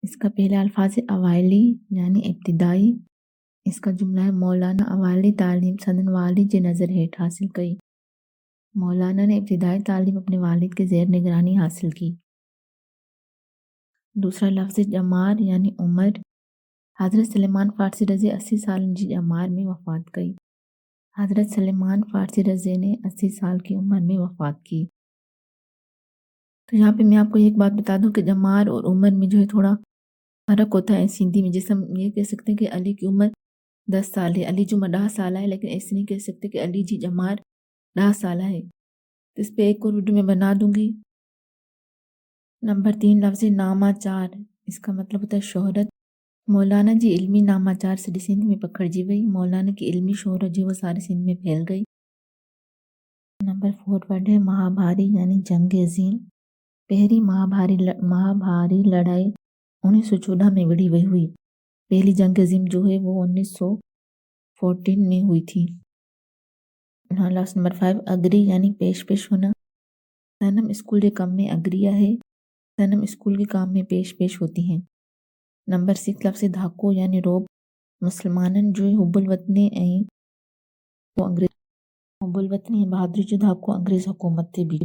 اس کا پہلا الفاظ اوائلی یعنی ابتدائی. اس کا جملہ ہے مولانا اوائلی تعلیم سندن والد جے نظر ہیٹھ حاصل کئی. مولانا نے ابتدائی تعلیم اپنے والد کے زیر نگرانی حاصل کی. دوسرا لفظ جمار یعنی عمر. حضرت سلیمان فارسی رضی 80 سال جی جمار میں وفات کئی. حضرت سلیمان فارسی رضی نے 80 سال کی عمر میں وفات کی. تو یہاں پہ میں آپ کو ایک بات بتا دوں کہ جمار اور عمر میں جو ہے تھوڑا فرق ہوتا ہے سندھی میں. جیسے ہم یہ کہہ سکتے ہیں کہ علی کی عمر 10 سال ہے، علی جو 10 سال ہے، لیکن ایسے نہیں کہہ سکتے کہ علی جی جمار 10 سال ہے. تو اس پہ ایک اور ویڈیو میں بنا دوں گی. نمبر 3 لفظ ناماچار. اس کا مطلب ہوتا ہے شہرت. مولانا جی علمی ناماچار ساری سندھ میں پکڑ جی وئی. مولانا کی علمی شہرت جو وہ سارے سندھ میں پھیل گئی. نمبر 4 ورڈ ہے مہابھاری یعنی جنگ عظیم. پہلی مہابھاری لڑائی 1914 میں وڑی وئی ہوئی. پہلی جنگ عظیم جو ہے وہ 1914 میں ہوئی تھی. لفظ نمبر 5 اگری یعنی پیش پیش ہونا. سنم اسکول کے کام میں اگریہ ہے. سنم اسکول کے کام میں پیش پیش ہوتی ہیں. نمبر 6 لفظ دھاکو یعنی روب. مسلمانن جو حب الوطنی وہ انگریز حب الوطنی بہادری جو دھاکو انگریز حکومت تھے بھی